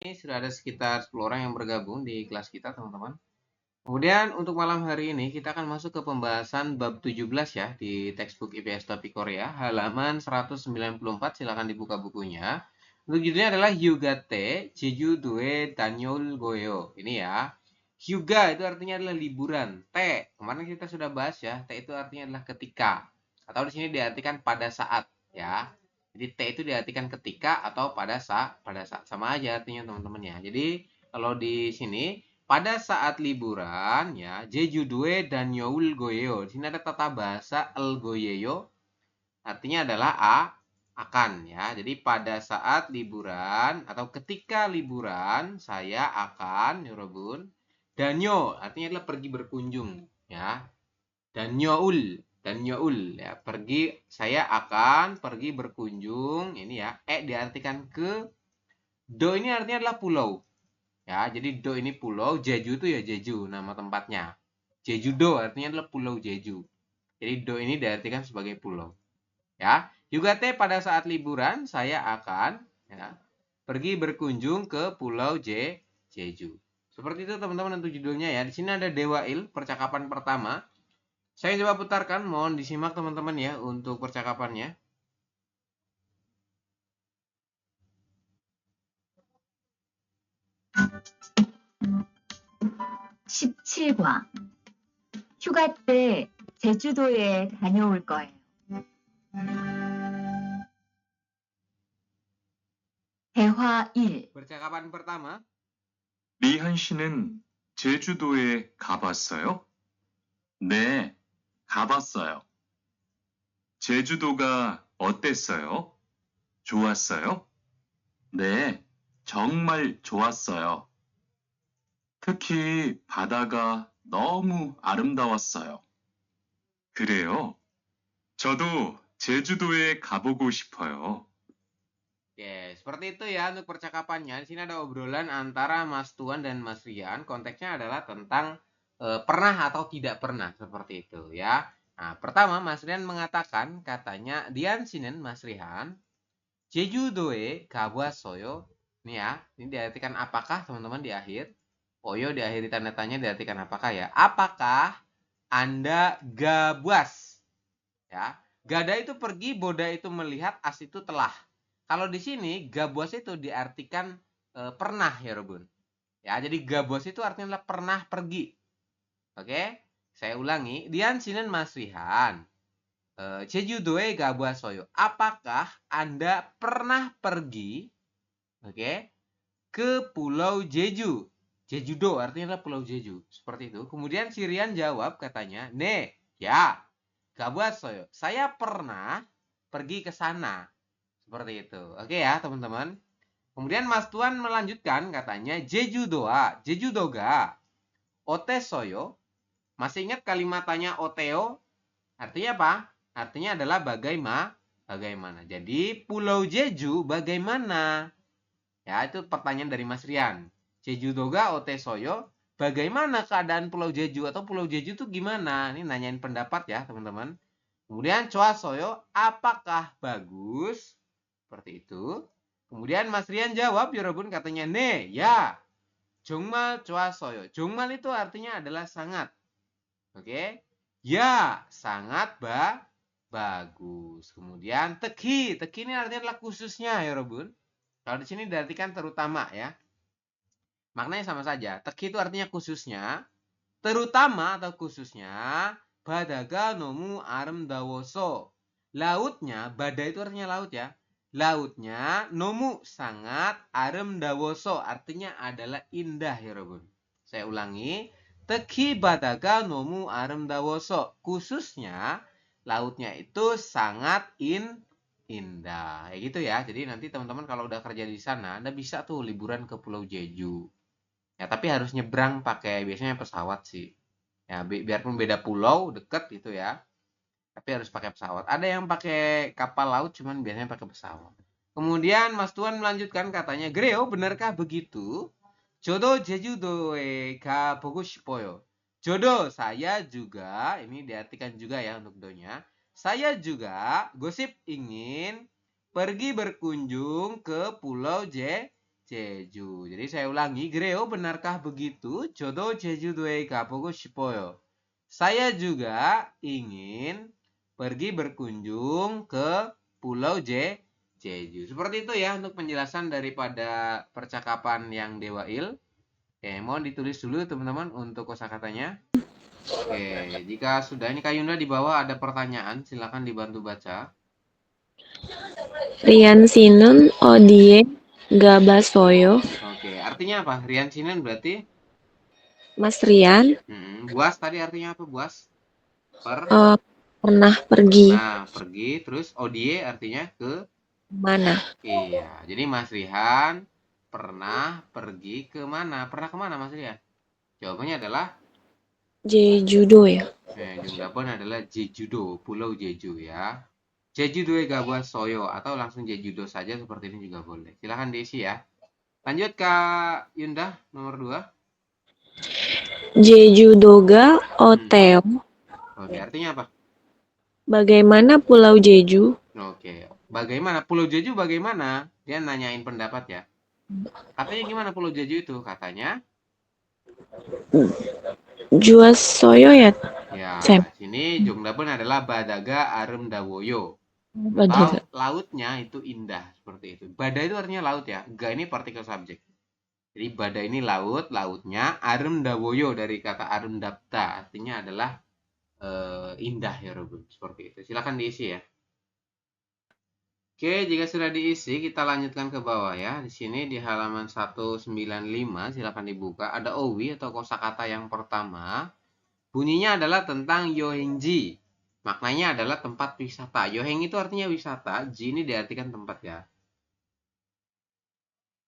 Ini sudah ada sekitar 10 orang yang bergabung di kelas kita, teman-teman. Kemudian untuk malam hari ini kita akan masuk ke pembahasan bab 17 ya di textbook IPS Topik Korea, halaman 194. Silakan dibuka bukunya. Untuk judulnya adalah Hyugate Jeju Due Danyol Goyo. Ini ya. Hyuga itu artinya adalah liburan. T, kemarin kita sudah bahas ya. T itu artinya adalah ketika. Atau di sini diartikan pada saat ya. Jadi T itu diartikan ketika atau pada saat sama aja artinya teman-teman ya. Jadi kalau di sini pada saat liburan ya, Jeju-due dan Youl Goyeo. Di sini ada tata bahasa El Goyeo, artinya adalah akan ya. Jadi pada saat liburan atau ketika liburan saya akan Yorobun. Danyo artinya adalah pergi berkunjung ya. Dan Youl ya, pergi saya akan pergi berkunjung. Ini ya, diartikan ke. Do ini artinya adalah pulau. Ya, jadi Do ini pulau, Jeju itu ya Jeju, nama tempatnya. Jeju-do artinya adalah pulau Jeju. Jadi Do ini diartikan sebagai pulau. Ya, juga pada saat liburan saya akan ya, pergi berkunjung ke pulau Jeju. Seperti itu teman-teman untuk judulnya ya. Di sini ada Dewa Il, percakapan pertama. Saya coba putarkan, mohon disimak teman-teman ya untuk percakapannya. 17과 휴가 때 제주도에 다녀올 거예요. 대화 1. Percakapan pertama. 리한 씨는 제주도에 가봤어요? 네, 가봤어요. 제주도가 어땠어요? 좋았어요? 네, 정말 좋았어요. 특히 바다가 너무 아름다웠어요. 그래요? 저도 제주도에 가보고 싶어요. Oke, seperti itu ya untuk percakapannya. Di sini ada obrolan antara Mas Tuan dan Mas Rian. Konteksnya adalah tentang pernah atau tidak pernah, seperti itu ya. Nah, pertama Mas Rian mengatakan, katanya Dian Sinen Mas Rian, Jeju-doe gawasoyo. Ini ya, ini diartikan apakah teman-teman di akhir. Oyo di akhir tanda tanya diartikan apakah ya. Apakah Anda gabuas? Ya, gada itu pergi, boda itu melihat, as itu telah. Kalau di sini gabuas itu diartikan pernah ya Robun. Ya, jadi gabuas itu artinya adalah pernah pergi. Oke? Saya ulangi, Dian Sinen Mas Rihan. Jeju-doe gabuasoyo. Apakah Anda pernah pergi ke Pulau Jeju? Jeju-do artinya adalah Pulau Jeju. Seperti itu. Kemudian si Rian jawab katanya, "Ne, ya. Gabuasoyo. Saya pernah pergi ke sana." Seperti itu. Oke ya, teman-teman. Kemudian Mas Tuan melanjutkan katanya Jeju-doga. Otesoyo. Masih ingat kalimat tanya oteo? Artinya apa? Artinya adalah bagaimana. Jadi Pulau Jeju bagaimana? Ya, itu pertanyaan dari Mas Rian. Jeju-doga otesoyo. Bagaimana keadaan Pulau Jeju atau Pulau Jeju itu gimana? Ini nanyain pendapat ya, teman-teman. Kemudian Choasoyo, apakah bagus? Seperti itu. Kemudian Mas Rian jawab, Yorobun katanya, "Ne, ya. Jongmal Choasoyo." Jongmal itu artinya adalah sangat. Oke. Ya, sangat bagus. Kemudian teki. Teki ini artinya adalah khususnya, Yorobun. Kalau di sini diartikan terutama ya. Maknanya sama saja. Teki itu artinya khususnya. Terutama atau khususnya. Badaga nomu arem dawoso. Lautnya, badai itu artinya laut ya. Lautnya nomu sangat arem dawoso. Artinya adalah indah ya Robun. Saya ulangi. Teki badaga nomu arem dawoso. Khususnya lautnya itu sangat indah. Kayak gitu ya. Jadi nanti teman-teman kalau udah kerja di sana, Anda bisa tuh liburan ke Pulau Jeju. Ya, tapi harus nyebrang pakai biasanya pesawat sih. Ya, biarpun beda pulau, deket gitu ya. Tapi harus pakai pesawat. Ada yang pakai kapal laut, cuman biasanya pakai pesawat. Kemudian Mas Tuan melanjutkan katanya, "Greo, benarkah begitu? Jodoh Jeju-do ka boku shipoyo." Jodoh, saya juga, ini diartikan juga ya untuk donya. Saya juga, gosip ingin pergi berkunjung ke Pulau Jeju. Jadi saya ulangi, 그래요, benarkah begitu? 저도 제주도에 가보고 싶어요. Saya juga ingin pergi berkunjung ke Pulau Jeju. Seperti itu ya untuk penjelasan daripada percakapan yang Dewa Il. Oke, mohon ditulis dulu teman-teman untuk kosakatanya. Oke, jika sudah ini Kak Yunda di bawah ada pertanyaan, silakan dibantu baca. Rian Sinun Odie Gabasoyo. Oke, artinya apa? Rian Sinen berarti? Mas Rian Buas tadi artinya apa buas? pernah pergi Nah, pergi. Terus Odie artinya ke? mana? Iya, jadi Mas Rihan pernah pergi ke mana? Pernah kemana Mas Rihan? Jawabannya adalah Jejudo ya. Jungdapon adalah Jejudo, Pulau Jeju ya. Jejudoe Gabasoyo atau langsung Jejudo saja seperti ini juga boleh. Silahkan diisi ya. Lanjut Kak Yunda nomor 2. Jejudoga Oteo. Oke, artinya apa? Bagaimana Pulau Jeju? Oke, bagaimana Pulau Jeju bagaimana? Dia nanyain pendapat ya. Katanya gimana Pulau Jeju itu? Katanya Juasoyo ya. ya, Sam. sini Jongdapun adalah Badaga Arem Dawoyo. Atau Badaga. lautnya itu indah seperti itu. Bada itu artinya laut ya. Ga ini partikel subjek. Jadi bada ini laut, lautnya Arem Dawoyo dari kata Arem Dapta artinya adalah indah ya Robun. Seperti itu. Silakan diisi ya. Oke, jika sudah diisi, kita lanjutkan ke bawah ya. Di sini di halaman 195, silakan dibuka. Ada owi atau kosakata yang pertama. Bunyinya adalah tentang yohenji. Maknanya adalah tempat wisata. Yoheng itu artinya wisata, ji ini diartikan tempat ya.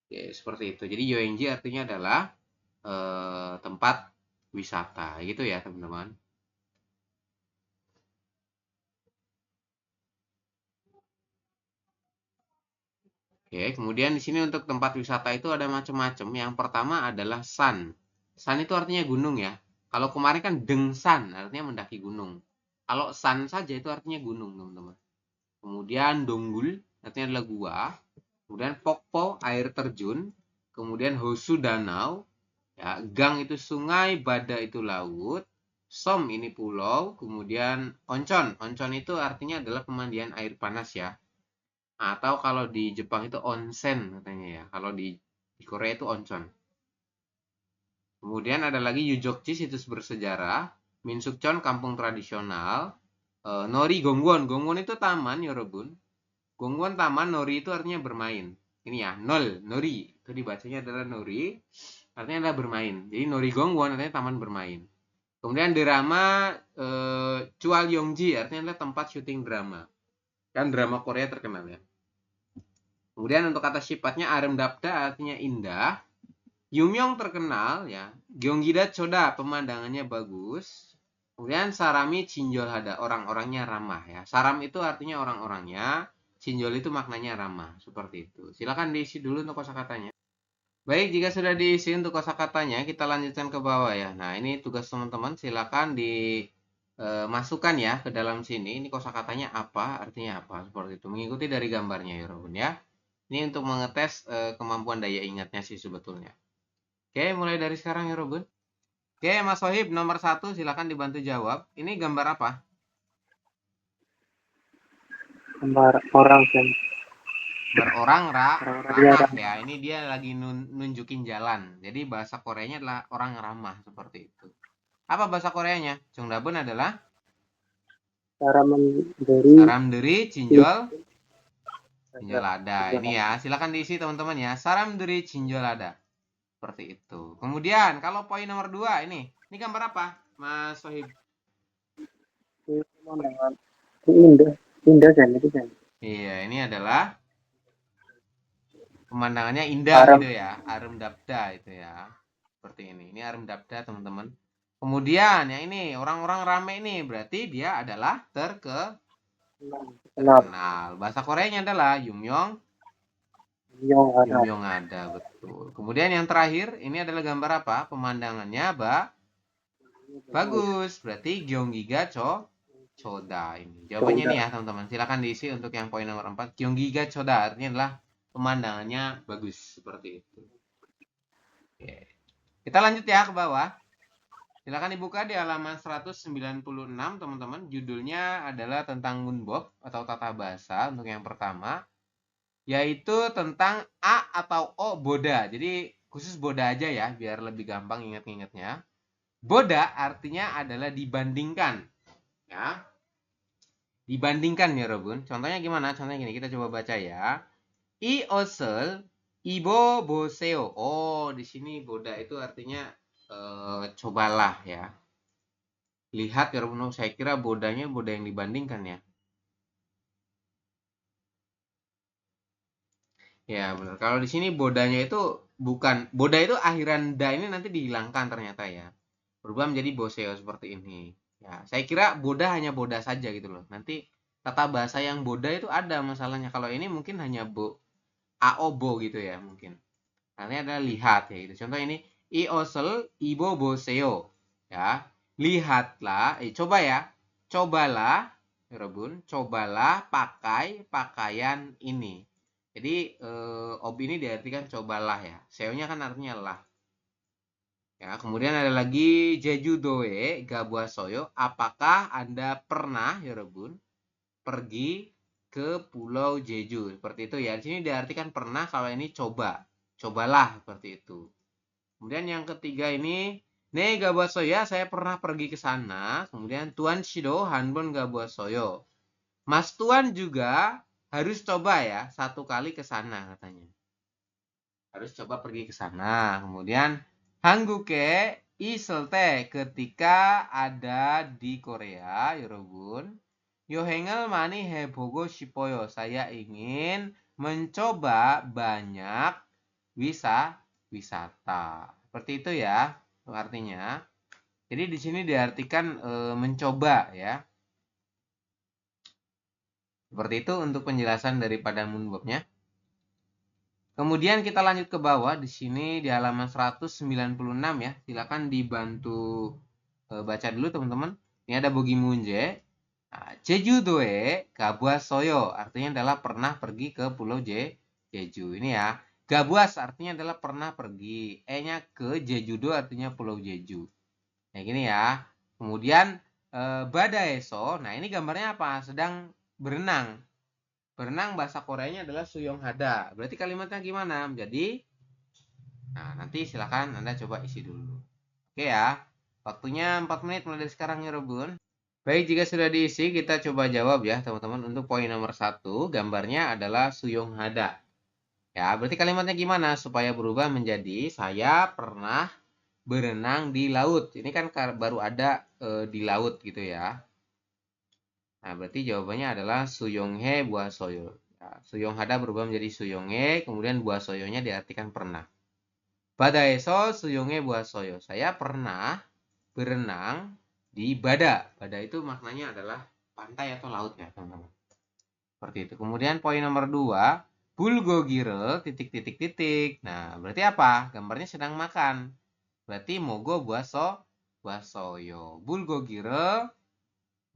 Oke, seperti itu. Jadi yohenji artinya adalah tempat wisata. Gitu ya, teman-teman. Oke, kemudian di sini untuk tempat wisata itu ada macam-macam. Yang pertama adalah san. San itu artinya gunung ya. Kalau kemarin kan dengsan, artinya mendaki gunung. Kalau san saja itu artinya gunung, teman-teman. Kemudian donggul, artinya adalah gua. Kemudian pokpo, air terjun. Kemudian hosu, danau. Ya, gang itu sungai, bada itu laut. Som ini pulau. Kemudian oncon. Oncon itu artinya adalah pemandian air panas ya. Atau kalau di Jepang itu onsen katanya ya. Kalau di Korea itu oncon. Kemudian ada lagi Yujokji, situs bersejarah. Minsukchon, kampung tradisional. Nori Gongwon. Gongwon itu taman, Yorobun. Gongwon taman, Nori itu artinya bermain. Ini ya, nol, Nori. Itu dibacanya adalah Nori. Artinya adalah bermain. Jadi Nori Gongwon artinya taman bermain. Kemudian drama Chwalyongji artinya adalah tempat syuting drama. Kan drama Korea terkenal ya. Kemudian untuk kata sifatnya Arem Dapda artinya indah. Yumyong terkenal ya. Gyeonggida Choda pemandangannya bagus. Kemudian Sarami Chinjol Hada orang-orangnya ramah ya. Saram itu artinya orang-orangnya. Chinjol itu maknanya ramah. Seperti itu. Silakan diisi dulu untuk kosakatanya. Baik, jika sudah diisi untuk kosakatanya, kita lanjutkan ke bawah ya. Nah, ini tugas teman-teman. Silakan dimasukkan ya ke dalam sini. Ini kosakatanya apa, artinya apa. Seperti itu. Mengikuti dari gambarnya ya, Robun ya. Ini untuk mengetes kemampuan daya ingatnya sih sebetulnya. Oke, mulai dari sekarang ya Robun. Oke, Mas Sohib nomor 1 silakan dibantu jawab. Ini gambar apa? Gambar orang kan. Gambar orang Orang-orang ramah dia ya. Ini dia lagi nunjukin jalan. Jadi bahasa Koreanya adalah orang ramah seperti itu. Apa bahasa Koreanya? Jongdabun adalah Saramderi Cinjol ada. Ini ya, silakan diisi teman-teman ya. Saramderi Cinjol ada. Seperti itu. Kemudian kalau poin nomor 2 ini gambar apa, Mas Sohib? Indah kan itu kan. Iya, ini adalah pemandangannya indah gitu ya. Arem Dapda itu ya. Seperti ini. Ini Arem Dapda, teman-teman. Kemudian yang ini orang-orang rame ini berarti dia adalah terkenal. Bahasa Koreanya adalah Yumyong ada, betul. Kemudian yang terakhir ini adalah gambar apa? Pemandangannya bagus. Berarti Gyeonggiga Choda ini. Jawabannya ini ya, teman-teman. Silakan diisi untuk yang poin nomor 4. Gyeonggiga Choda artinya adalah pemandangannya bagus seperti itu. Oke. Kita lanjut ya ke bawah. Silakan dibuka di halaman 196 teman-teman. Judulnya adalah tentang Munbok atau tata bahasa untuk yang pertama, yaitu tentang A atau O boda. Jadi khusus boda aja ya biar lebih gampang ingat-ingatnya. Boda artinya adalah dibandingkan. Ya. Dibandingkan ya Robun. Contohnya gimana? Contohnya gini, kita coba baca ya. I osel ibo boseo. Oh, di sini boda itu artinya cobalah ya. Lihat ya Robun, saya kira bodanya boda yang dibandingkan ya. Ya benar. Kalau di sini bodanya itu bukan, boda itu akhiran da ini nanti dihilangkan ternyata ya. Berubah menjadi boseo seperti ini. Ya, saya kira boda hanya boda saja gitu loh. Nanti tata bahasa yang boda itu ada masalahnya. Kalau ini mungkin hanya aobo gitu ya mungkin. Nah, ini adalah lihat ya gitu. Contoh ini I osel ibo boseo. Ya. Lihatlah, coba ya. Cobalah, ya Robun, cobalah pakai pakaian ini. Jadi ob ini diartikan cobalah ya. Seo-nya kan artinya lah. Ya, kemudian ada lagi jejudoe gabuasoyo. Apakah Anda pernah ya Robun pergi ke Pulau Jeju? Seperti itu ya. Di sini diartikan pernah, kalau ini coba. Cobalah seperti itu. Kemudian yang ketiga ini ne gabuasoya, saya pernah pergi ke sana. Kemudian Tuan Shido hanbon gabuasoyo. Mas Tuan juga harus coba ya, satu kali ke sana katanya. Harus coba pergi ke sana. Kemudian Hangguke iselte, ketika ada di Korea, Yorobun. Yohengel mani hebogo shipoyo, saya ingin mencoba banyak wisata. Seperti itu ya artinya. Jadi di sini diartikan mencoba ya. Seperti itu untuk penjelasan daripada munboknya. Kemudian kita lanjut ke bawah di sini di halaman 196 ya. Silakan dibantu baca dulu teman-teman. Ini ada bogi munje. Nah, Jejudoe gabuasoyo artinya adalah pernah pergi ke Pulau Jeju. Ini ya. Gabuas artinya adalah pernah pergi. E-nya ke Jejudo artinya Pulau Jeju. Nah, gini ya. Kemudian badaeso. Nah, ini gambarnya apa? Sedang berenang. Berenang bahasa Koreanya adalah suyonghada. Berarti kalimatnya gimana? Jadi, nah nanti silakan Anda coba isi dulu. Oke ya. Waktunya 4 menit mulai dari sekarang ya Robun. Baik, jika sudah diisi, kita coba jawab ya teman-teman. Untuk poin nomor 1, gambarnya adalah suyonghada. Ya, berarti kalimatnya gimana? Supaya berubah menjadi saya pernah berenang di laut. Ini kan baru ada di laut gitu ya. Nah, berarti jawabannya adalah suyonghe buasoyo. Ya, suyonghada berubah menjadi suyonghe, kemudian buasoyonya diartikan pernah. Badaeso suyonghe buasoyo. Saya pernah berenang di Bada. Bada itu maknanya adalah pantai atau laut ya, teman-teman. Seperti itu. Kemudian poin nomor 2, bulgogire titik. Nah, berarti apa? Gambarnya sedang makan. Berarti mogo buasoyo. Bulgogire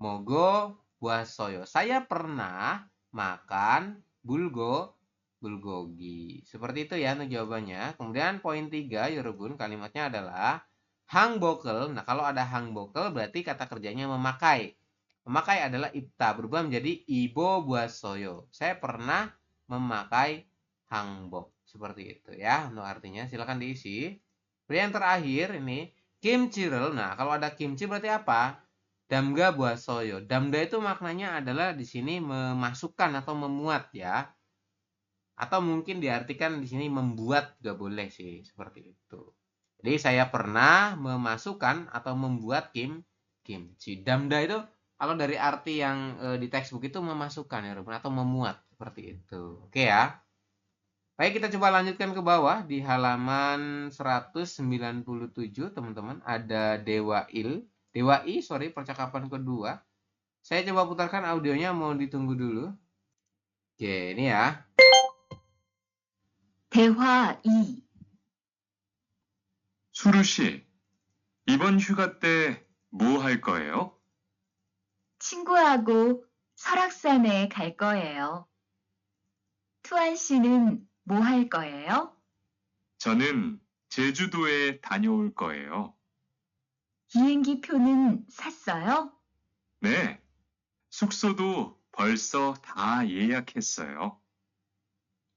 mogo buasoyo. Saya pernah makan bulgogi. Seperti itu ya untuk jawabannya. Kemudian poin 3, Yorobun, kalimatnya adalah hangbokel. Nah, kalau ada hangbokel berarti kata kerjanya memakai. Memakai adalah ipta, berubah menjadi ibo buasoyo. Saya pernah memakai hangbok. Seperti itu ya untuk artinya. Silakan diisi. Kemudian yang terakhir ini kimchirel. Nah, kalau ada kimchi berarti apa? Damga buasoyo. Damga itu maknanya adalah di sini memasukkan atau memuat ya. Atau mungkin diartikan di sini membuat juga boleh sih, seperti itu. Jadi saya pernah memasukkan atau membuat kimchi. Damda itu kalau dari arti yang di textbook itu memasukkan ya, atau memuat seperti itu. Oke ya. Baik, kita coba lanjutkan ke bawah di halaman 197 teman-teman. Ada Dewa I, percakapan kedua. Saya coba putarkan audionya, mau ditunggu dulu. Oke, ini ya. 대화 2. 수루 씨, 이번 휴가 때 뭐 할 거예요? 친구하고 설악산에 갈 거예요. 투안 씨는 뭐 할 거예요? 저는 제주도에 다녀올 거예요. 비행기 표는 샀어요? 네, 숙소도 벌써 다 예약했어요.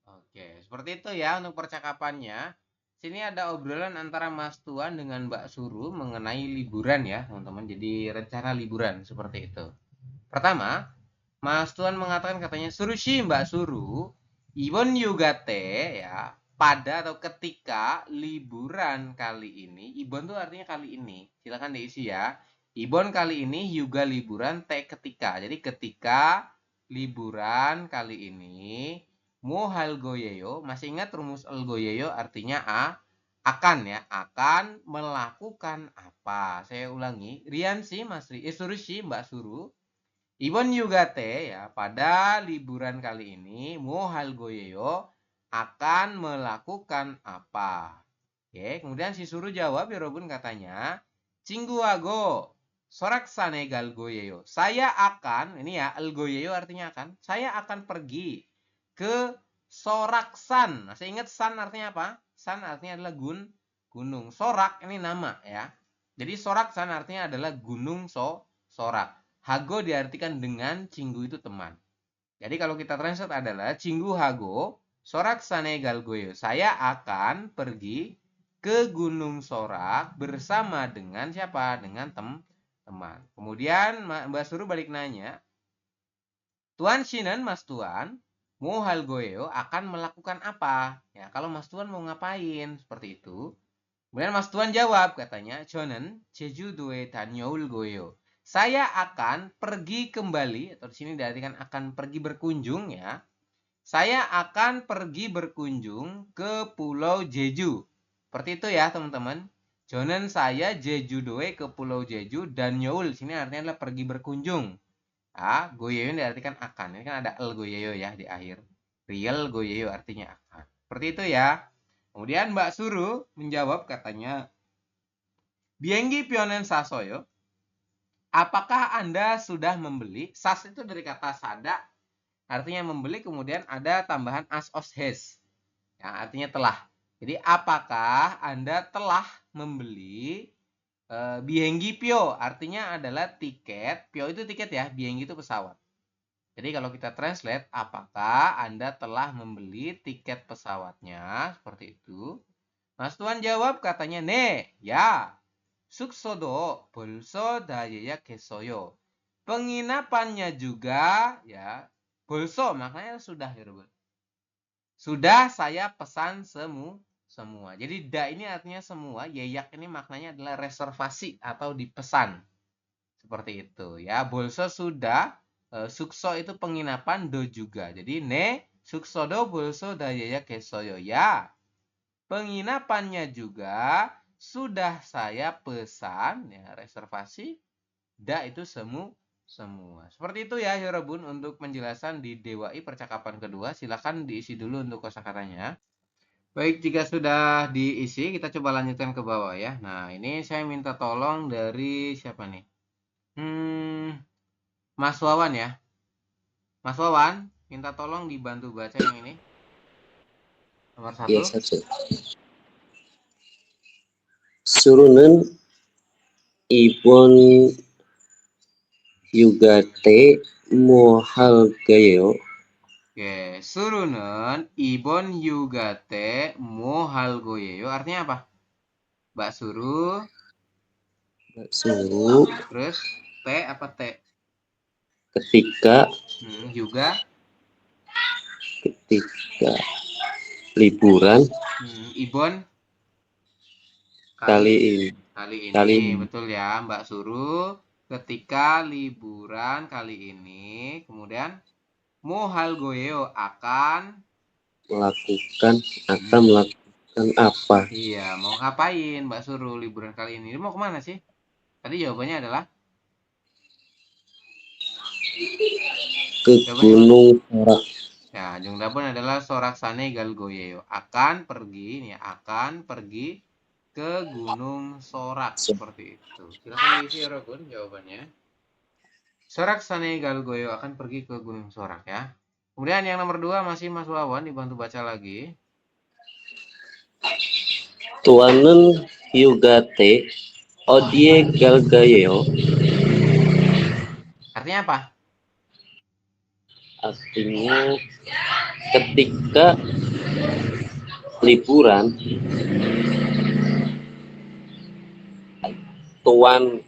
Oke, seperti itu ya untuk percakapannya. Sini ada obrolan antara Mas Tuan dengan Mbak Suru mengenai liburan ya, teman-teman. Jadi rencana liburan seperti itu. Pertama, Mas Tuan mengatakan katanya Surushi Mbak Suru, Ibon Yugate ya, pada atau ketika liburan kali ini. Ibon tuh artinya kali ini. Silakan diisi ya. Ibon kali ini juga liburan ketika. Jadi ketika liburan kali ini Mo halgoyeyo, masih ingat rumus algoyeyo artinya akan ya, akan melakukan apa. Saya ulangi, Riansi, Surushi, Mbak Suru, Ibon Yugate ya, pada liburan kali ini Mo halgoyeyo akan melakukan apa. Oke, kemudian si Suru jawab, Yorobun katanya, Cingguago, soraksane galgoyeyo. Saya akan, ini ya, algoyeyo artinya akan, saya akan pergi ke Soraksan. Nah, saya ingat san artinya apa? San artinya adalah gunung. Sorak ini nama ya. Jadi Soraksan artinya adalah gunung Sorak. Hago diartikan dengan, Cinggu itu teman. Jadi kalau kita translate adalah Cinggu Hago, Soraksane galgoyo. Saya akan pergi ke Gunung Sorak bersama dengan siapa? Dengan teman. Kemudian Mbak Suru balik nanya, Tuan Shinan, Mas Tuan, Mo halgoyo akan melakukan apa? Ya, kalau Mas Tuan mau ngapain? Seperti itu. Kemudian Mas Tuan jawab, katanya, Jonen, Jeju-doe danyoul goyo. Saya akan pergi kembali, atau di sini diartikan akan pergi berkunjung ya. Saya akan pergi berkunjung ke Pulau Jeju. Seperti itu ya, teman-teman. Jonen saya Jeju-doe ke Pulau Jeju dan Nyoul. Sini artinya adalah pergi berkunjung. Goyeyo diartikan akan. Ini kan ada el goyeyo ya di akhir. Real goyeyo artinya akan. Seperti itu ya. Kemudian Mbak Suru menjawab katanya, Bienggi pionen sasoyo. Apakah Anda sudah membeli? Sas itu dari kata sada. Artinya membeli, kemudian ada tambahan as os hes. Ya, artinya telah. Jadi apakah Anda telah membeli Bienggi pio, artinya adalah tiket. Pio itu tiket ya, Bienggi itu pesawat. Jadi kalau kita translate, apakah Anda telah membeli tiket pesawatnya? Seperti itu. Mas Tuan jawab katanya, ne, ya. Suksodo, bolso dayaya kesoyo. Penginapannya juga, ya. Bolso, maknanya sudah ya, Robert. Sudah saya pesan semua. Jadi da ini artinya semua, yeyak ini maknanya adalah reservasi atau dipesan. Seperti itu ya. Bolso sudah, sukso itu penginapan, do juga. Jadi ne suksodo bolso dayaya kesoyo ya. Penginapannya juga sudah saya pesan ya, reservasi. Da itu semua. Seperti itu ya Yorobun untuk penjelasan di Dewai percakapan kedua. Silakan diisi dulu untuk kosakatanya. Baik, jika sudah diisi, kita coba lanjutkan ke bawah ya. Nah, ini saya minta tolong dari siapa nih? Mas Wawan ya. Mas Wawan, minta tolong dibantu baca yang ini. Nomor 1. 예, 샀죠. 수루는 이번 휴가 때 뭐 할 거예요? Oke, Surunen Ibon Yugate Mohalgoyeyo. Artinya apa? Mbak Suru. 수루 Terus T apa T? ketika Juga. ketika liburan Ibon kali ini. Kali ini. Betul ya, Mbak Suru. Ketika liburan kali ini, kemudian Mohalgoyeyo akan melakukan apa? Iya, mau ngapain Mbak Suru liburan kali ini? Mau kemana sih? Tadi jawabannya adalah ke Gunung Sorak. ya, Jungdapun adalah Soraksane Galgoyeyo. Akan pergi, nih akan pergi ke Gunung Sorak. Seperti itu. Silakan diisi Yorobun jawabannya. Soraksane Galgoyeyo akan pergi ke Gunung Sorak ya. Kemudian yang nomor 2 masih Mas Wawan, dibantu baca lagi. Tuanen Hyugate Odie Galgayo. Artinya apa? Artinya ketika liburan Tuan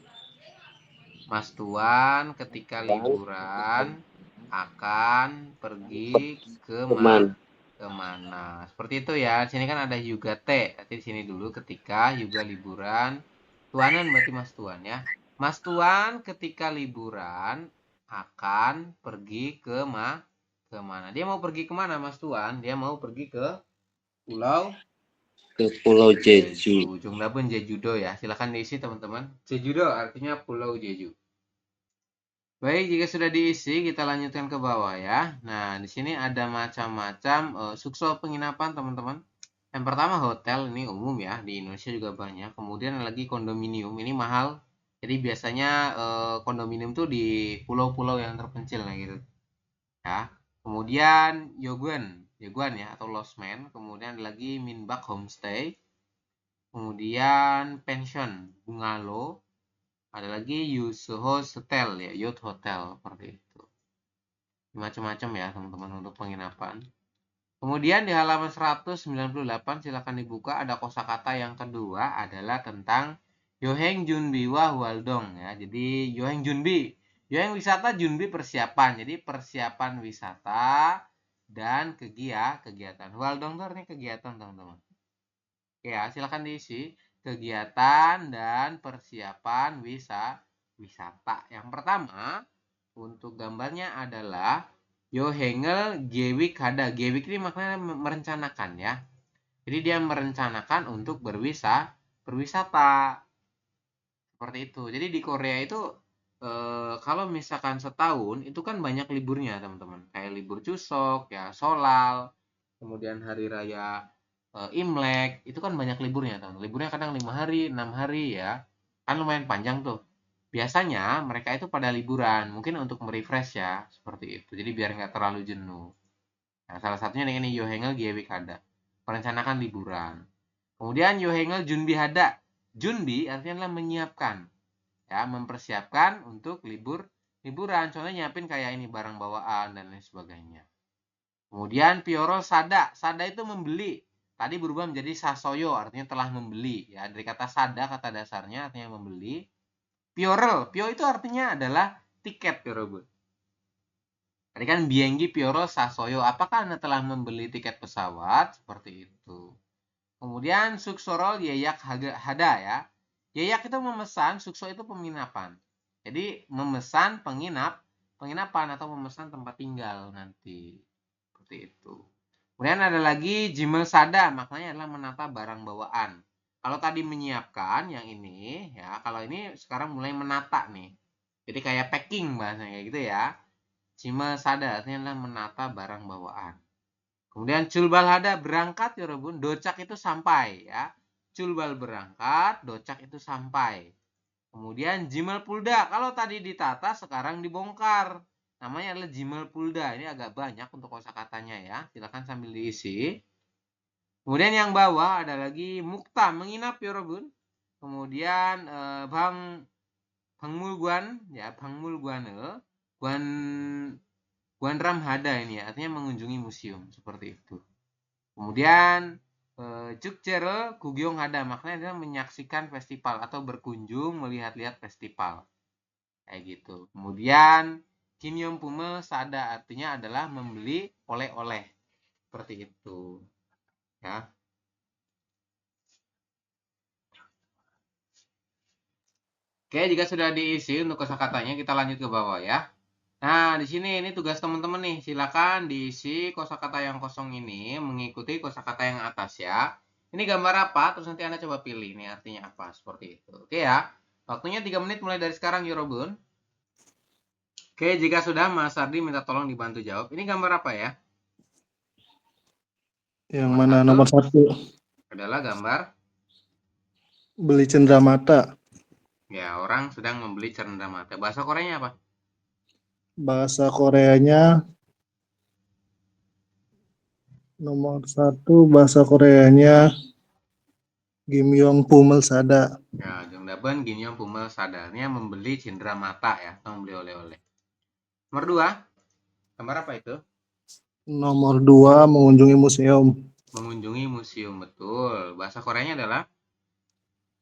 Mas Tuan ketika liburan akan pergi teman kemana? Seperti itu ya. Di sini kan ada Hyugate. Nanti di sini dulu ketika Hyuga liburan. Tuanan berarti Mas Tuan ya. Mas Tuan ketika liburan akan pergi kemana? Dia mau pergi kemana Mas Tuan? Dia mau pergi ke Pulau ke Pulau Jeju. Jeju. Jejudo ya. Silahkan diisi teman-teman. Jejudo artinya Pulau Jeju. Baik, jika sudah diisi, kita lanjutkan ke bawah ya. Nah, di sini ada macam-macam sukso penginapan, teman-teman. Yang pertama hotel, ini umum ya, di Indonesia juga banyak. Kemudian lagi kondominium, ini mahal. Jadi biasanya kondominium tuh di pulau-pulau yang terpencil nah gitu. Ya. Kemudian yoguan ya atau losmen. Kemudian ada lagi minbak homestay. Kemudian pension, bungalow. Ada lagi Yusuho Hotel ya, Yacht Hotel seperti itu. Macam-macam ya teman-teman untuk penginapan. Kemudian di halaman 198 silakan dibuka, ada kosakata yang kedua adalah tentang Yoheng Junbi wa Hwaldong ya. Jadi Yoheng Junbi, Yoheng wisata, Junbi persiapan. Jadi persiapan wisata dan kegiatan. Hwaldong itu artinya kegiatan teman-teman. Oke ya, silakan diisi kegiatan dan persiapan wisata. Yang pertama, untuk gambarnya adalah Yohengel Gewik Hada. Gewik ini maknanya merencanakan ya. Jadi dia merencanakan untuk berwisata. Seperti itu. Jadi di Korea itu kalau misalkan setahun itu kan banyak liburnya teman-teman. Kayak libur Chuseok, ya Solal, kemudian hari raya Imlek, itu kan banyak liburnya teman. Liburnya kadang 5 hari, 6 hari ya. Kan lumayan panjang tuh. Biasanya mereka itu pada liburan, mungkin untuk merefresh ya, seperti itu. Jadi biar nggak terlalu jenuh. Nah, salah satunya dengan ini Yohengel Giewik Hada. Merencanakan liburan. Kemudian Yohengel Junbi Hada. Junbi artinya adalah menyiapkan. Ya, mempersiapkan untuk liburan. Contohnya nyiapin kayak ini barang bawaan dan lain sebagainya. Kemudian Piorol Sada. Sada itu membeli. Tadi berubah menjadi sasoyo, artinya telah membeli. Ya, dari kata sada, kata dasarnya artinya membeli. Piorel, pio itu artinya adalah tiket, Yorobun. Tadi kan bienggi piorol sasoyo. Apakah Anda telah membeli tiket pesawat? Seperti itu. Kemudian suksorol yeyak hada ya. Yeyak itu memesan, sukso itu penginapan. Jadi memesan penginapan atau memesan tempat tinggal nanti. Seperti itu. Kemudian ada lagi jimel sada, maknanya adalah menata barang bawaan. Kalau tadi menyiapkan yang ini ya, kalau ini sekarang mulai menata nih. Jadi kayak packing bahasanya kayak gitu ya. Jimel sada artinya adalah menata barang bawaan. Kemudian culbal hada berangkat ya Robun, docak itu sampai ya. Culbal berangkat, docak itu sampai. Kemudian jimel pulda, kalau tadi ditata sekarang dibongkar. Namanya adalah Jimal Pulda. Ini agak banyak untuk kosakatanya ya. Silakan sambil diisi. Kemudian yang bawah ada lagi mukta, menginap ya Robun. Kemudian Bangmulguan ya, Bangmulguane. Guan Ramhada ini ya, artinya mengunjungi museum seperti itu. Kemudian Jukjerel Gugyong Hada, maknanya adalah menyaksikan festival atau berkunjung melihat-lihat festival. Kayak gitu. Kemudian Kinyom Pume Sada artinya adalah membeli oleh-oleh. Seperti itu. Ya. Oke, jika sudah diisi untuk kosakatanya, kita lanjut ke bawah ya. Nah, di sini ini tugas teman-teman nih. Silakan diisi kosakata yang kosong ini mengikuti kosakata yang atas ya. Ini gambar apa? Terus nanti Anda coba pilih nih artinya apa. Seperti itu. Oke ya. Waktunya 3 menit mulai dari sekarang, Yorobun. Oke, jika sudah Mas Ardi minta tolong dibantu jawab. Ini gambar apa ya? Yang mana nomor 1? Adalah gambar Beli cenderamata. ya, orang sedang membeli cenderamata. Bahasa Koreanya apa? Bahasa Koreanya Nomor 1 bahasa Koreanya Kim Yong Pumel Sada. Ya, Jongdaban Ginyong Pumel sadarnya membeli cindera mata ya, atau membeli oleh-oleh. Nomor 2, gambar apa itu? Nomor 2 mengunjungi museum. Mengunjungi museum, betul. Bahasa Koreanya adalah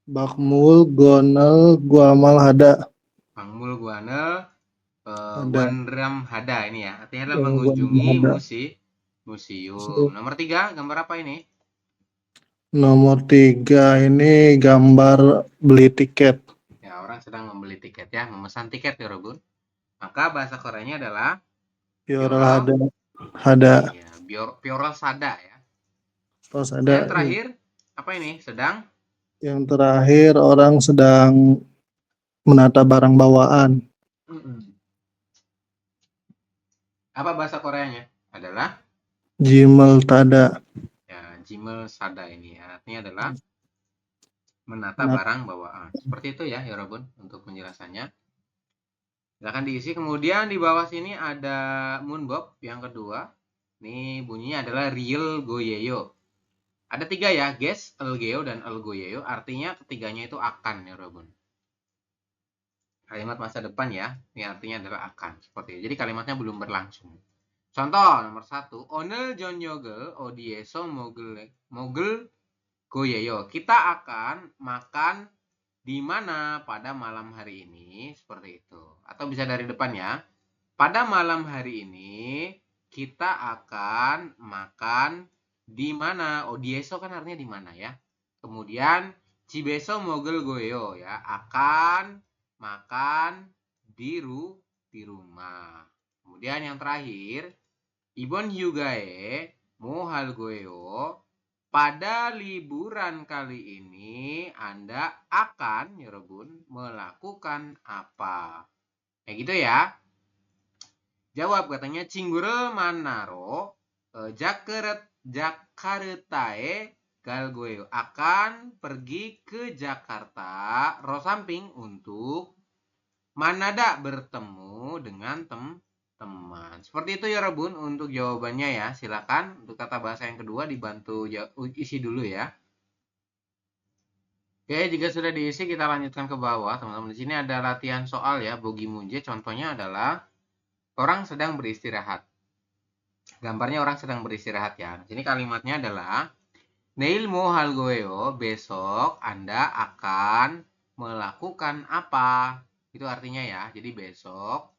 Bakmul Gonel Guamal Hada. Pangmul Guanel Ada Guanram Hada ini ya. Artinya adalah yang mengunjungi Guamal Hada. museum. Nomor 3, gambar apa ini? Nomor 3 ini gambar beli tiket. Ya, orang sedang membeli tiket ya, memesan tiket ya, Robun. Maka bahasa Koreanya adalah Pioral Pioral, Hada. Hada. iya, Pioral Sada ya. Terus Dan ada yang terakhir, apa ini? Sedang yang terakhir orang sedang menata barang bawaan. Apa bahasa Koreanya? Adalah Jimel Tada. ya, Jimel Sada ini ya. Artinya adalah menata Menata. barang bawaan. Seperti itu ya, Robun, untuk penjelasannya. Silahkan diisi. Kemudian di bawah sini ada Moonbob yang kedua. Ini bunyinya adalah Real Goyeyo. Ada 3 ya, guess, Elgeo, dan Elgoyeyo. Artinya ketiganya itu akan ya, Robun. Kalimat masa depan ya, yang artinya adalah akan. Seperti itu. Jadi kalimatnya belum berlangsung. Contoh nomor 1. O늘 저녁을 어디에서 먹을 거예요. Kita akan makan di mana pada malam hari ini. Seperti itu. Atau bisa dari depan ya. Pada malam hari ini kita akan makan di mana. 어디에서 kan artinya di mana ya. Kemudian 집에서 먹을 거예요 ya. Akan makan di rumah. Kemudian yang terakhir, 이번 휴가에 뭐 할 거예요? Pada liburan kali ini Anda akan, 여러분, melakukan apa? Kayak gitu ya. Jawab katanya 친구를 만나러 자카르타에 갈 거예요. Akan pergi ke Jakarta, row samping untuk manada bertemu dengan teman. Seperti itu ya, Rebun, untuk jawabannya ya. Silakan untuk tata bahasa yang kedua dibantu isi dulu ya. Oke, jika sudah diisi kita lanjutkan ke bawah, teman-teman. Di sini ada latihan soal ya, bogi munje. Contohnya adalah orang sedang beristirahat. Gambarnya orang sedang beristirahat ya. Di sini kalimatnya adalah 내일 뭐 할 거예요? Besok Anda akan melakukan apa? Itu artinya ya. Jadi besok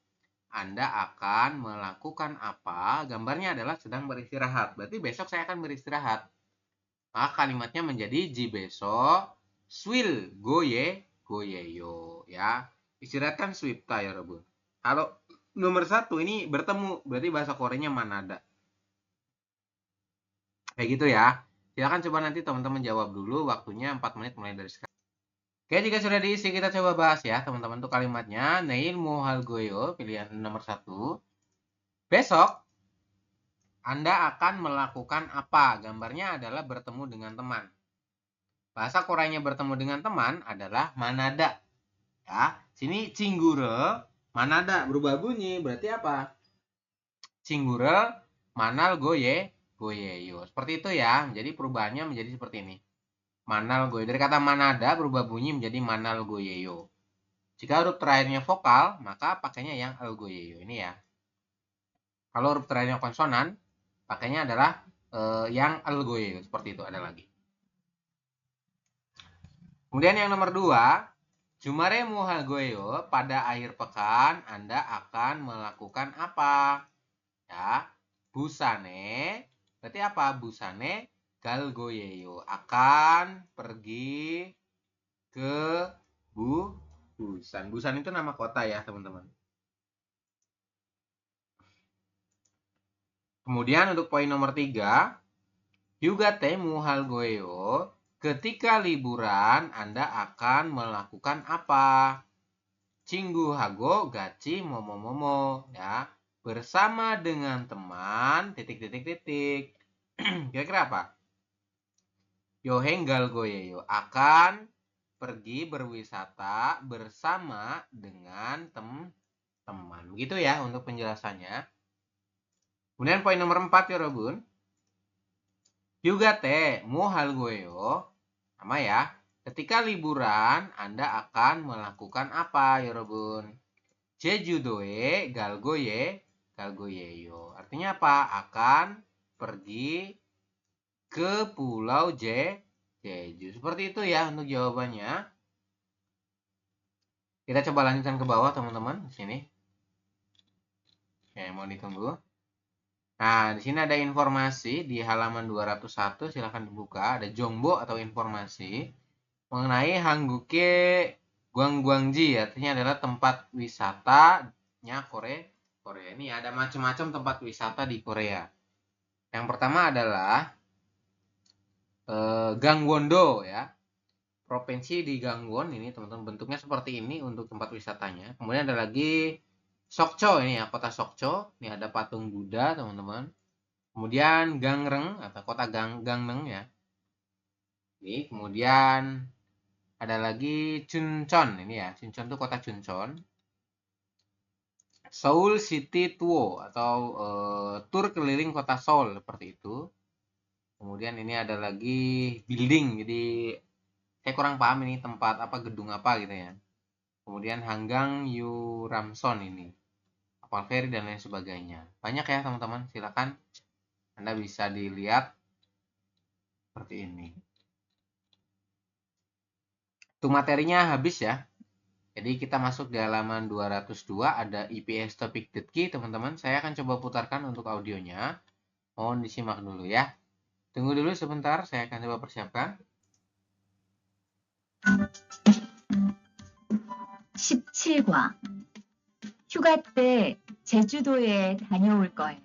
Anda akan melakukan apa? Gambarnya adalah sedang beristirahat. Berarti besok saya akan beristirahat. Maka kalimatnya menjadi besok swil goyeyo ya. Istirahat kan swipta ya, Rebun. Kalau nomor 1 ini bertemu, berarti bahasa Koreanya manada. Kayak gitu ya. Silakan coba nanti teman-teman jawab dulu, waktunya 4 menit mulai dari sekarang. Oke, jika sudah diisi kita coba bahas ya teman-teman. Untuk kalimatnya 내일 뭐 할 거예요? Pilihan nomor 1. Besok Anda akan melakukan apa? Gambarnya adalah bertemu dengan teman. Bahasa Koreanya bertemu dengan teman adalah manada. Ya, sini 친구를 manada berubah bunyi, berarti apa? 친구를 만날 goyeyo. Seperti itu ya. Jadi perubahannya menjadi seperti ini. Manal goyeyo. Dari kata manada berubah bunyi menjadi manal goyeyo. Jika huruf terakhirnya vokal, maka pakainya yang goyeyo ini ya. Kalau huruf terakhirnya konsonan, pakainya adalah yang goyeyo. Seperti itu, ada lagi. Kemudian yang nomor 2, Jumare muhal goyeyo, pada akhir pekan Anda akan melakukan apa? Ya, busane. Berarti apa? Busane gal goyeyo, akan pergi ke Busan. Busan itu nama kota ya, teman-teman. Kemudian untuk poin nomor 3, Yugate muhal goyeyo, ketika liburan Anda akan melakukan apa? Cinggu hago gachi momo ya. Bersama dengan teman titik. Kira-kira apa? Yohenggal goyeyo, akan pergi berwisata bersama dengan teman. Begitu ya untuk penjelasannya. Kemudian poin nomor 4 ya, Robun. Hyuga te mo hal goyo. Sama ya. Ketika liburan, Anda akan melakukan apa, yorobun? Jejudoe galgoyeyo. Artinya apa? Akan pergi ke Pulau Jeju. Seperti itu ya untuk jawabannya. Kita coba lanjutkan ke bawah, teman-teman. Di sini. Oke, mau ditunggu. Nah, di sini ada informasi di halaman 201. Silahkan dibuka. Ada jongbo atau informasi mengenai Hangguke Guangguangji. Artinya adalah tempat wisatanya Korea. Ini ada macam-macam tempat wisata di Korea. Yang pertama adalah Gangwon-do ya. Provinsi di Gangwon ini teman-teman, bentuknya seperti ini untuk tempat wisatanya. Kemudian ada lagi Sokcho ini ya, kota Sokcho. Ini ada patung Buddha teman-teman. Kemudian Gangreng atau kota Gangneng ya. Ini kemudian ada lagi Chuncheon ini ya. Chuncheon itu kota Chuncheon. Seoul City Tour atau tur keliling kota Seoul seperti itu. Kemudian ini ada lagi building. Jadi saya kurang paham ini tempat apa, gedung apa gitu ya. Kemudian Hanggang Yuramson ini. Kapal feri dan lain sebagainya. Banyak ya teman-teman. Silakan Anda bisa dilihat seperti ini. Itu materinya habis ya. Jadi kita masuk di halaman 202 ada IPS Topic Detki teman-teman. Saya akan coba putarkan untuk audionya. Mohon disimak dulu ya. Tunggu dulu sebentar, saya akan coba persiapkan. 17과 휴가 때 제주도에 다녀올 거예요.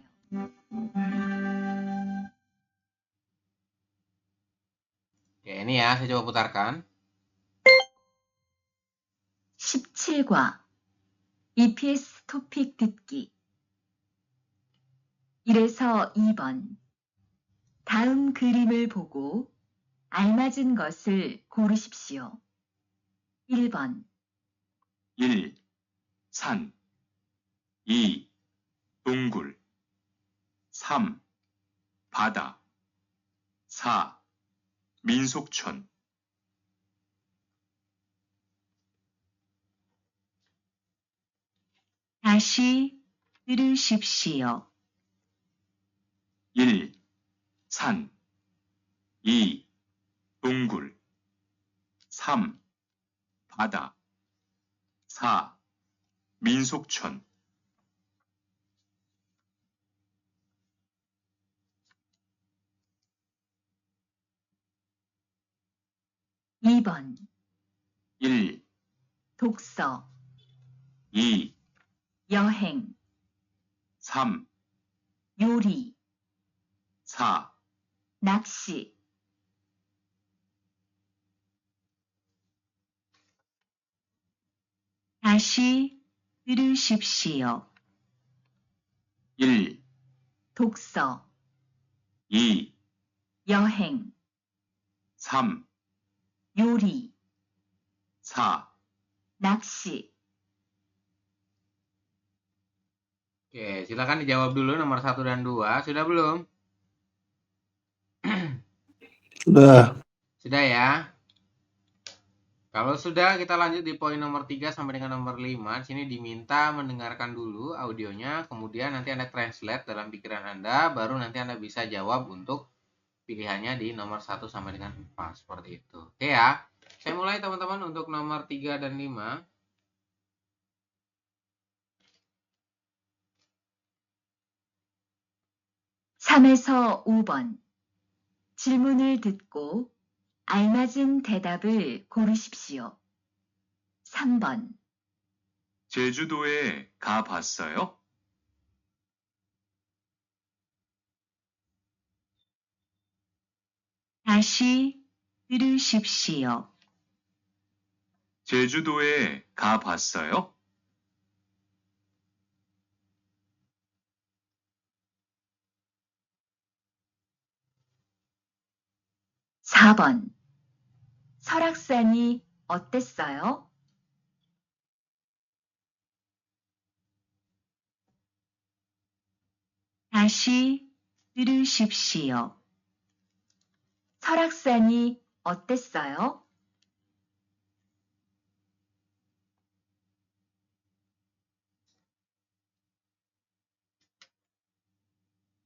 Ya, ini ya, saya coba putarkan. 17과 EPS 토픽 듣기 1에서 2번 다음 그림을 보고 알맞은 것을 고르십시오. 1번 1. 산 2. 동굴 3. 바다 4. 민속촌 다시 들으십시오. 1. 산 2. 동굴 3. 바다 4. 민속촌 2번 1. 독서 2. 여행 3. 요리 4. 낚시 다시 들으십시오. 1. 독서 2. 여행 3. 요리 4. 낚시 Oke, silakan dijawab dulu nomor 1 dan 2. Sudah belum? Sudah. Sudah ya. Kalau sudah, kita lanjut di poin nomor 3 sampai dengan nomor 5. Di sini diminta mendengarkan dulu audionya, kemudian nanti Anda translate dalam pikiran Anda, baru nanti Anda bisa jawab untuk pilihannya di nomor 1 sampai dengan 4. Seperti itu. Oke ya. Saya mulai teman-teman untuk nomor 3 dan 5. (3에서 5번) 질문을 듣고 알맞은 대답을 고르십시오. 3번 제주도에 가 봤어요? 다시 들으십시오. 제주도에 가 봤어요? 4번 설악산이 어땠어요? 다시 들으십시오. 설악산이 어땠어요?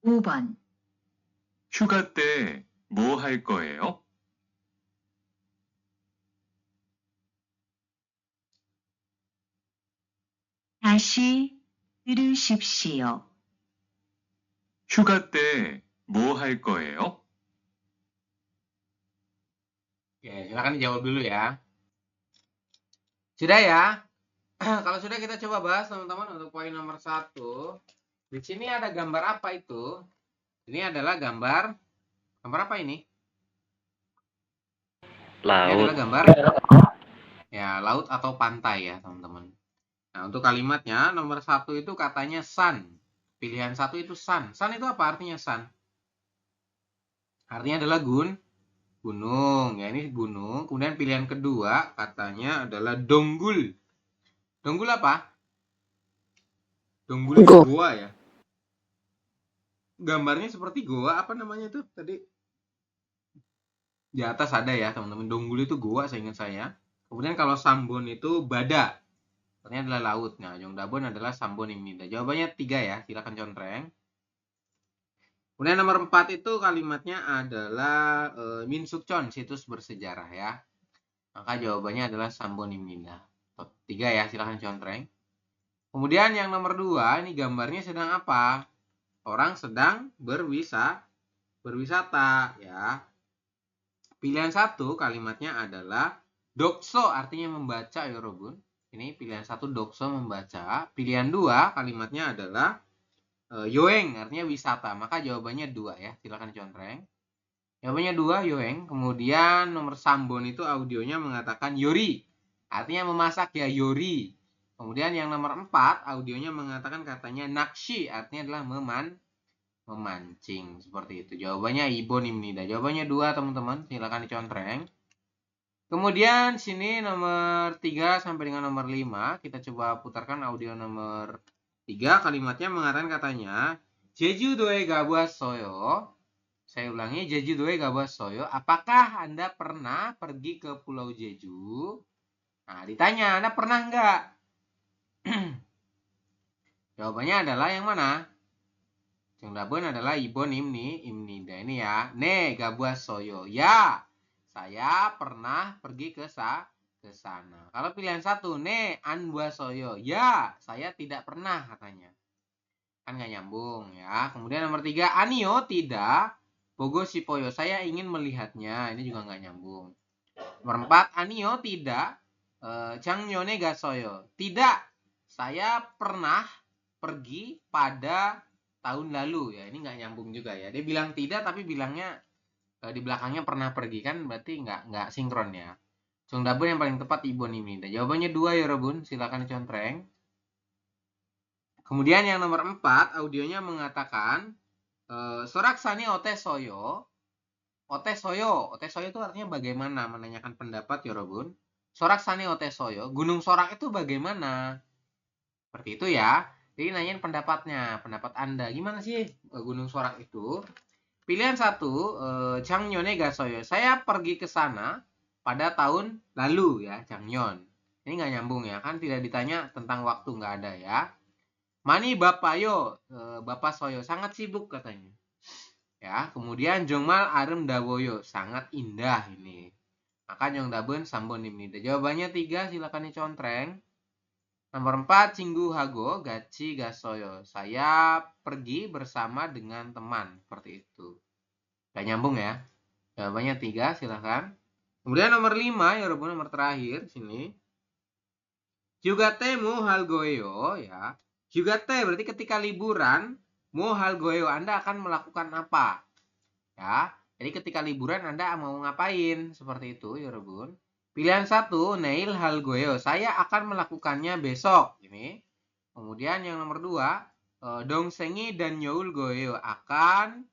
5번. 휴가 때 뭐 할 거예요? 다시 들으십시오. 휴가 때 뭐 할 거예요? Oke, silakan dijawab dulu ya. Sudah ya? Kalau sudah kita coba bahas teman-teman untuk poin nomor 1. Di sini ada gambar apa itu? Ini adalah gambar apa ini? Ini adalah gambar ya laut atau pantai ya teman-teman. Nah untuk kalimatnya nomor 1 itu katanya sun. Pilihan 1 itu sun. Sun itu apa artinya sun? Artinya adalah gunung. Ya ini gunung. Kemudian pilihan kedua katanya adalah donggul. Donggul apa? Donggul itu goa ya. Gambarnya seperti goa, apa namanya tuh tadi? Di atas ada ya teman-teman. Donggul itu goa seingat saya. Kemudian kalau Sambon itu bada. Artinya adalah laut. Nah, Yongdabon adalah Sambon Imnida. Jawabannya 3 ya. Silakan contreng. Kemudian nomor 4 itu kalimatnya adalah Min Sukchon, situs bersejarah ya. Maka jawabannya adalah Sambon Imnida. 3 ya, silakan contreng. Kemudian yang nomor 2, ini gambarnya sedang apa? Orang sedang berwisata ya. Pilihan 1 kalimatnya adalah dokso, artinya membaca ya Robun. Ini pilihan 1 dokso membaca. Pilihan 2 kalimatnya adalah yoeng, artinya wisata. Maka jawabannya 2 ya. Silakan contreng. Jawabannya 2 yoeng. Kemudian nomor Sambon itu audionya mengatakan yori. Artinya memasak ya yori. Kemudian yang nomor 4 audionya mengatakan katanya nakshi. Artinya adalah memancing. Seperti itu. Jawabannya Ibon Imnida. Jawabannya 2 teman-teman. Silakan dicontreng. Kemudian sini nomor 3 sampai dengan nomor 5. Kita coba putarkan audio nomor 3. Kalimatnya mengatakan katanya 제주도에 가보았어요. Saya ulangi, 제주도에 가보았어요. Apakah Anda pernah pergi ke Pulau Jeju? Nah, ditanya, Anda pernah nggak? Jawabannya adalah yang mana? Yang dabun adalah Ibon Imnida ini ya. Ne gabuasoyo. Ya, saya pernah pergi ke sana. Kalau pilihan 1, ne anbuasoyo. Ya, saya tidak pernah katanya. Kan nggak nyambung ya. Kemudian nomor 3, anio tidak. Bogo sipoyo. Saya ingin melihatnya. Ini juga nggak nyambung. Nomor 4, anio tidak. Changyone gasoyo. Tidak. Saya pernah pergi pada tahun lalu ya. Ini nggak nyambung juga ya. Dia bilang tidak tapi bilangnya di belakangnya pernah pergi, kan berarti nggak sinkron ya. Jongdabun yang paling tepat Ibon Imnida. Jawabannya 2 ya Robun. Silakan contreng. Kemudian yang nomor 4 audionya mengatakan Soraksani otesoyo. Otesoyo itu artinya bagaimana, menanyakan pendapat ya Robun. Soraksani otesoyo. Gunung Sorak itu bagaimana? Seperti itu ya. Jadi nanyain pendapatnya, pendapat Anda. Gimana sih Gunung Sorak itu? Pilihan 1, Changnyeone gasoyo. Saya pergi ke sana pada tahun lalu ya, Changnyeon. Ini nggak nyambung ya, kan tidak ditanya tentang waktu, nggak ada ya. Mani bapayo, bapak soyo, sangat sibuk katanya. Ya, kemudian Jongmal arem dawoyo, sangat indah ini. Maka Jongdabun Sambon Imnida. Jawabannya 3, silakan dicontreng. Nomor 4, Cinggu Hago, Gachi Gasoyo. Saya pergi bersama dengan teman. Seperti itu. Gak nyambung ya. Jawabannya 3, silakan. Kemudian nomor 5, ya Robun, nomor terakhir. Sini. Jugate mo halgoyo, ya. Jugate berarti ketika liburan. Mo halgoyo, Anda akan melakukan apa? Ya. Jadi ketika liburan Anda mau ngapain? Seperti itu, ya Robun. Pilihan 1, Neil halgoyo. Saya akan melakukannya besok. Ini. Kemudian yang nomor 2, Dongsengi dan Youl goyo akan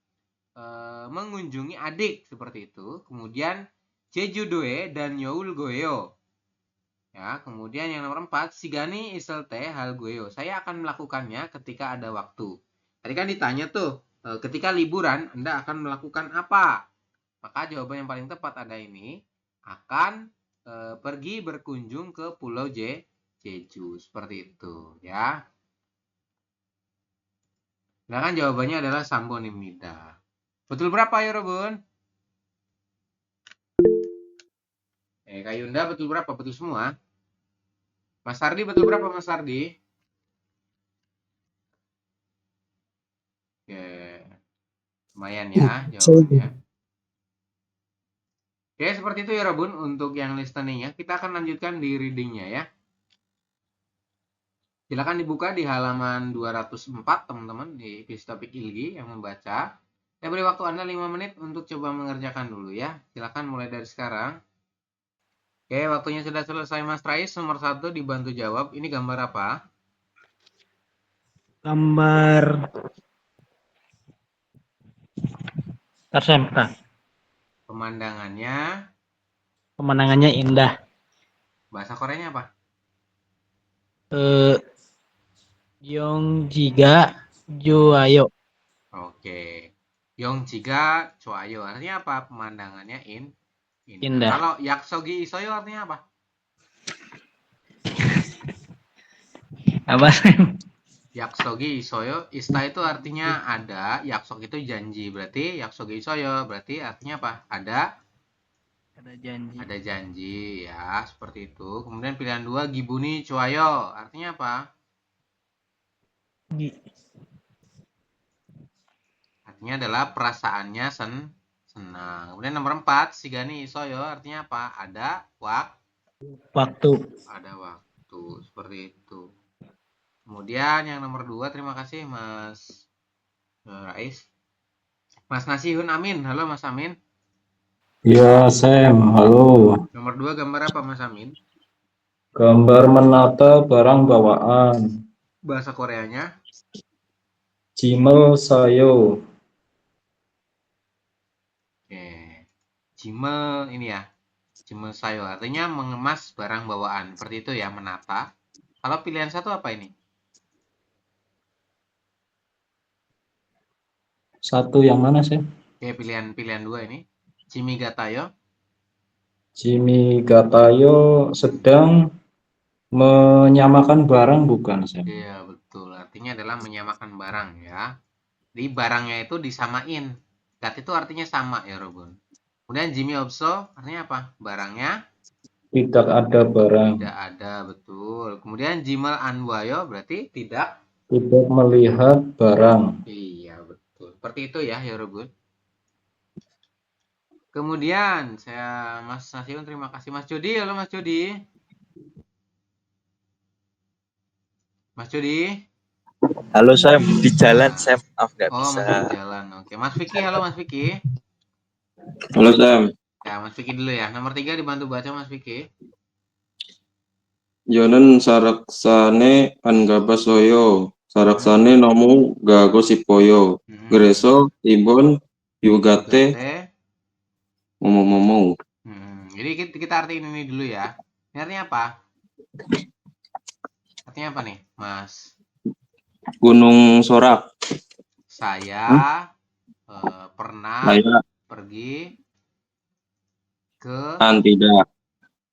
mengunjungi adik. Seperti itu. Kemudian Jejudoe dan Youl goyo. Ya, kemudian yang nomor 4, Sigani iselte halgoyo. Saya akan melakukannya ketika ada waktu. Tadi kan ditanya tuh, ketika liburan Anda akan melakukan apa? Maka jawaban yang paling tepat ada ini, akan pergi berkunjung ke Pulau Jeju. Seperti itu ya. Sedangkan jawabannya adalah Sambonimnida. Betul berapa ya Robun? Kak Yunda betul berapa? Betul semua. Mas Sardi betul berapa Mas Sardi? Oke. Lumayan ya jawabannya. Oke, seperti itu ya Robun untuk yang listeningnya. Kita akan lanjutkan di readingnya ya. Silakan dibuka di halaman 204 teman-teman di Topik Ilgi yang membaca. Saya beri waktu Anda 5 menit untuk coba mengerjakan dulu ya. Silakan mulai dari sekarang. Oke, waktunya sudah selesai Mas Rais. Nomor 1 dibantu jawab. Ini gambar apa? Gambar SMK. Pemandangannya. Pemandangannya indah. Bahasa Koreanya apa? Yongjiga Juayo. Oke. Yongjiga Choayo. Artinya apa? Pemandangannya indah. Indah. Kalau Yaksogi Isoyo artinya apa? Apa? Yaksogi Isoyo, ista itu artinya ada, yaksog itu janji. Berarti Yaksogi Isoyo berarti artinya apa? Ada janji. Ada janji ya, seperti itu. Kemudian pilihan 2 Gibuni Choayo, artinya apa? Artinya adalah perasaannya senang. Kemudian nomor 4 Shigani Isoyo, artinya apa? Ada Waktu. Ada waktu, seperti itu. Kemudian yang nomor 2, terima kasih Mas Rais. Mas Nasihun Amin, halo Mas Amin. Ya, Sam, halo. Nomor 2 gambar apa Mas Amin? Gambar menata barang bawaan. Bahasa Koreanya? Jimel sayo. Oke. Jimel ini ya. Jimel sayo artinya mengemas barang bawaan. Seperti itu ya, menata. Kalau pilihan 1 apa ini? Satu yang mana sih? Oke, pilihan 2 ini. Jimigatayo. Jimigatayo sedang menyamakan barang bukan, Sam? Iya, betul. Artinya adalah menyamakan barang ya. Jadi barangnya itu disamain. Gat itu artinya sama ya, Robun. Kemudian Jimmy Obso artinya apa? Barangnya Tidak ada barang. tidak ada, betul. Kemudian Jimal Anwayo berarti tidak melihat barang. Iya, betul. Seperti itu ya, Robun. Kemudian saya Mas Nasiun, terima kasih Mas Jody. Halo Mas Jody. Mas Jody. Halo Sam, di jalan Sam, nggak bisa. Masih di jalan. Oke, Mas Vicky. Halo Mas Vicky. Halo Sam. Ya, Mas Vicky dulu ya. Nomor 3 dibantu baca Mas Vicky. Yonen saraksane angabasoyo. Saraksane nomu gago sipoyo. Greso ibon yugate momo. Jadi kita artiin ini dulu ya. Ini artinya apa? Artinya apa nih, Mas? Gunung Sorak. Saya pernah pergi ke tidak.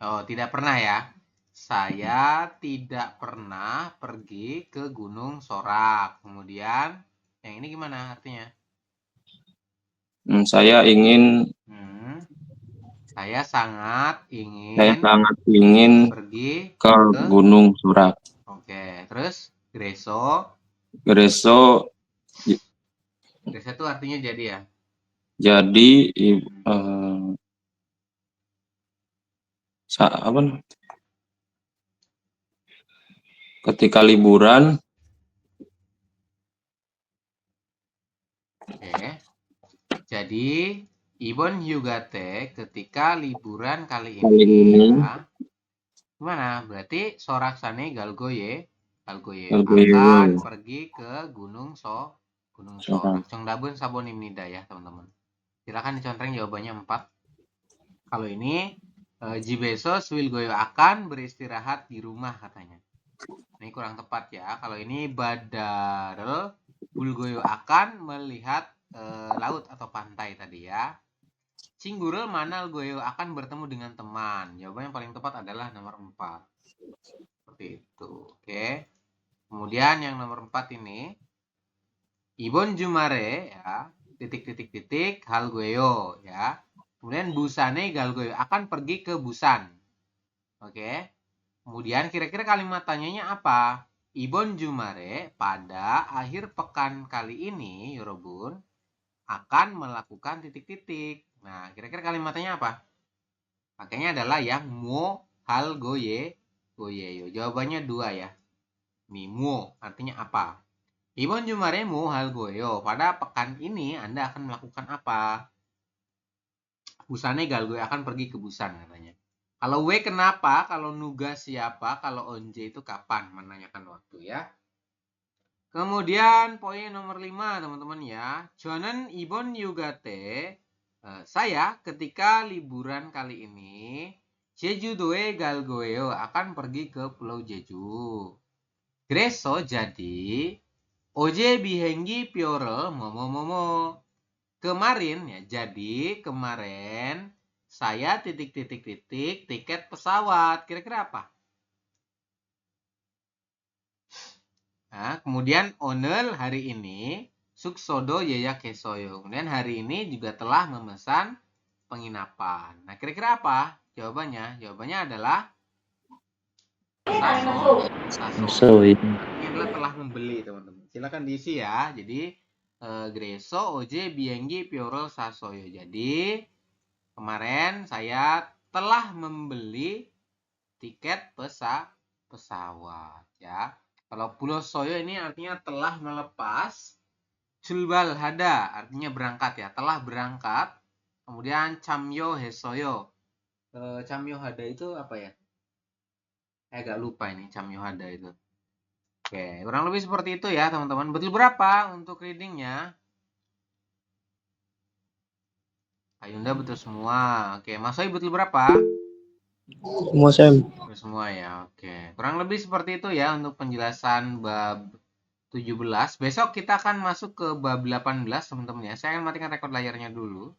Oh, tidak pernah ya. Saya tidak pernah pergi ke Gunung Sorak. Kemudian yang ini gimana artinya? Saya ingin Saya sangat ingin pergi ke Gunung Sorak. Oke, terus Greso itu artinya jadi ya? Jadi ketika liburan. Oke. Jadi Ibon Hyugate ketika liburan kali ini ya. Gimana? Berarti Soraksane Galgoye akan pergi ke Gunung Sorak. Congdabun Sabonimnida ya, teman-teman. Silakan dicontreng jawabannya 4. Kalau ini Jibeso Swilgoyo akan beristirahat di rumah katanya. Ini kurang tepat ya. Kalau ini Badarel Bulgoyo akan melihat laut atau pantai tadi ya. 친구를 만날 거예요. Akan bertemu dengan teman. Jawaban yang paling tepat adalah nomor 4. Seperti itu. Oke. Kemudian yang nomor 4 ini. 이번 주말에 ya. Titik 갈 거예요 ya. Kemudian busan에 갈 거예요. Akan pergi ke Busan. Oke. Kemudian kira-kira kalimat tanyanya apa? 이번 주말에 pada akhir pekan kali ini, 여러분, akan melakukan titik-titik. Nah, kira-kira kalimatnya apa? Pakainya adalah yang mo hal goyeyo. Jawabannya 2 ya. Nih, mo artinya apa? 이번 주말에 mo hal goyeyo. Pada pekan ini Anda akan melakukan apa? Busannya galgoye, akan pergi ke Busan katanya. Kalau W kenapa? Kalau nuga siapa? Kalau onje itu kapan? Menanyakan waktu ya. Kemudian poin nomor 5 teman-teman ya. 저는 이번 휴가 때 saya ketika liburan kali ini 제주도에 갈 거예요. Akan pergi ke Pulau Jeju. 그래서 jadi 어제 비행기 표를 뭐뭐뭐뭐. Kemarin ya. Jadi kemarin saya tiket pesawat. Kira-kira apa? Nah, kemudian 오늘 hari ini 숙소도 예약했어요. Kemudian hari ini juga telah memesan penginapan. Nah, kira-kira apa jawabannya? Jawabannya adalah saso. Ini adalah telah membeli, teman-teman. Silakan diisi ya. Jadi 그래서 어제 비행기 표를 샀어요. Jadi kemarin saya telah membeli tiket pesawat ya. Kalau 불었어요 ini artinya telah melepas. 출발하다 artinya berangkat ya, telah berangkat. Kemudian 참여했어요. 참여하다 itu apa ya? Agak lupa ini 참여하다 itu. Oke, kurang lebih seperti itu ya teman-teman. Betul berapa untuk readingnya? Ayunda betul semua. Oke, Mas Soy betul berapa? Semua Sam. Betul semua ya. Oke, kurang lebih seperti itu ya untuk penjelasan bab 17. Besok kita akan masuk ke bab 18 teman-teman ya. Saya akan matikan rekod layarnya dulu.